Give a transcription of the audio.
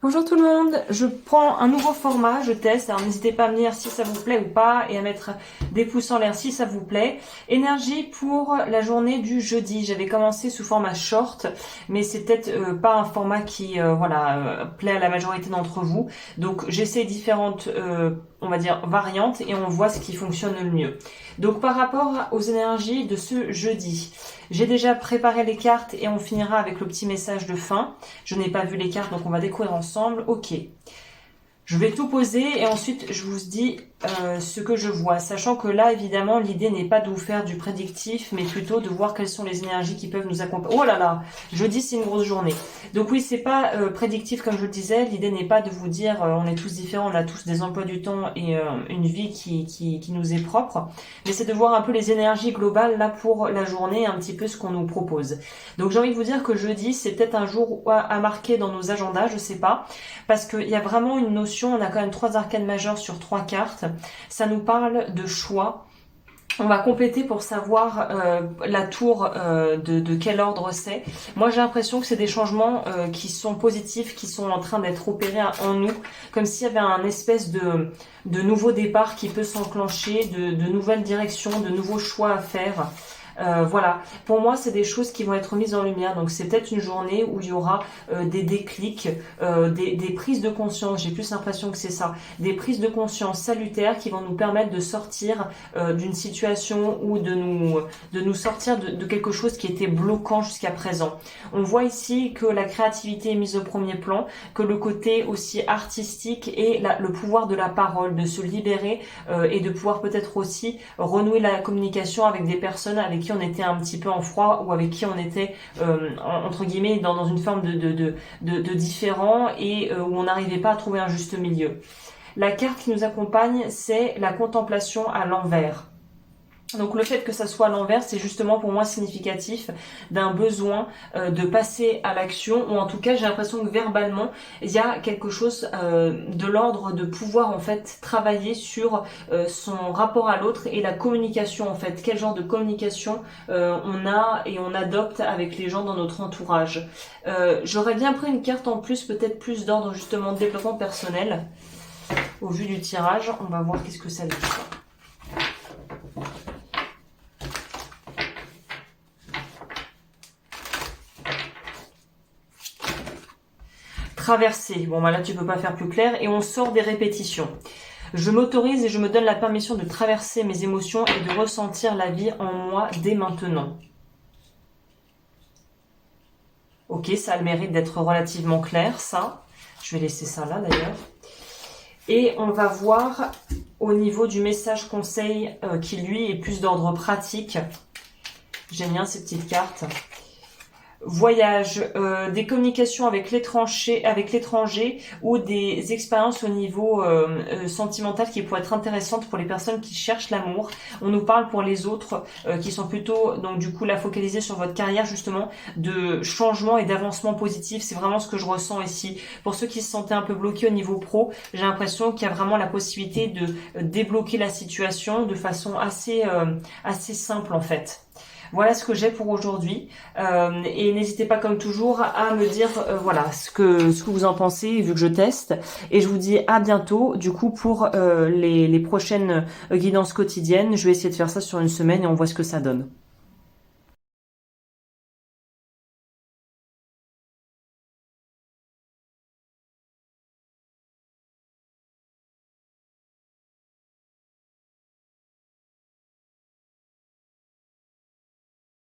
Bonjour tout le monde, je prends un nouveau format, je teste, alors n'hésitez pas à me dire si ça vous plaît ou pas et à mettre des pouces en l'air si ça vous plaît. Énergie pour la journée du jeudi, j'avais commencé sous format short, mais c'est peut-être pas un format qui plaît à la majorité d'entre vous, donc j'essaie différentes on va dire variantes et on voit ce qui fonctionne le mieux. Donc par rapport aux énergies de ce jeudi, j'ai déjà préparé les cartes et on finira avec le petit message de fin. Je n'ai pas vu les cartes, donc on va découvrir ensemble. Ok. Je vais tout poser et ensuite je vous dis ce que je vois. Sachant que là, évidemment, l'idée n'est pas de vous faire du prédictif, mais plutôt de voir quelles sont les énergies qui peuvent nous accompagner. Oh là là, jeudi c'est une grosse journée. Donc oui, c'est pas prédictif comme je le disais. L'idée n'est pas de vous dire on est tous différents, on a tous des emplois du temps et une vie qui nous est propre. Mais c'est de voir un peu les énergies globales là pour la journée, un petit peu ce qu'on nous propose. Donc j'ai envie de vous dire que jeudi, c'est peut-être un jour à marquer dans nos agendas, je sais pas. Parce qu'il y a vraiment une notion, on a quand même 3 arcanes majeures sur 3 cartes. Ça nous parle de choix. On va compléter pour savoir la tour de quel ordre c'est. Moi j'ai l'impression que c'est des changements qui sont positifs, qui sont en train d'être opérés en nous, comme s'il y avait un espèce de nouveau départ qui peut s'enclencher, de nouvelles directions, de nouveaux choix à faire. Voilà, pour moi c'est des choses qui vont être mises en lumière, donc c'est peut-être une journée où il y aura des déclics, des prises de conscience, j'ai plus l'impression que c'est ça, des prises de conscience salutaires qui vont nous permettre de sortir d'une situation ou de nous sortir de quelque chose qui était bloquant jusqu'à présent. On voit ici que la créativité est mise au premier plan, que le côté aussi artistique et le pouvoir de la parole, de se libérer et de pouvoir peut-être aussi renouer la communication avec des personnes avec qui on était un petit peu en froid ou avec qui on était entre guillemets dans une forme de différent et où on n'arrivait pas à trouver un juste milieu. La carte qui nous accompagne, c'est la contemplation à l'envers. Donc le fait que ça soit à l'envers, c'est justement pour moi significatif d'un besoin de passer à l'action, ou en tout cas j'ai l'impression que verbalement il y a quelque chose de l'ordre de pouvoir en fait travailler sur son rapport à l'autre et la communication en fait, quel genre de communication on a et on adopte avec les gens dans notre entourage. J'aurais bien pris une carte en plus, peut-être plus d'ordre justement de développement personnel. Au vu du tirage, on va voir qu'est-ce que ça dit. Traverser. Bon, bah là, tu peux pas faire plus clair. Et on sort des répétitions. Je m'autorise et je me donne la permission de traverser mes émotions et de ressentir la vie en moi dès maintenant. Ok, ça a le mérite d'être relativement clair, ça. Je vais laisser ça là, d'ailleurs. Et on va voir au niveau du message conseil qui, lui, est plus d'ordre pratique. J'aime bien ces petites cartes. Voyage, des communications avec l'étranger ou des expériences au niveau sentimental qui pourraient être intéressantes pour les personnes qui cherchent l'amour. On nous parle pour les autres qui sont plutôt donc du coup là focalisés sur votre carrière justement de changement et d'avancement positif. C'est vraiment ce que je ressens ici. Pour ceux qui se sentaient un peu bloqués au niveau pro, j'ai l'impression qu'il y a vraiment la possibilité de débloquer la situation de façon assez simple en fait. Voilà ce que j'ai pour aujourd'hui et n'hésitez pas comme toujours à me dire voilà ce que vous en pensez vu que je teste et je vous dis à bientôt du coup pour les prochaines guidances quotidiennes. Je vais essayer de faire ça sur une semaine et on voit ce que ça donne.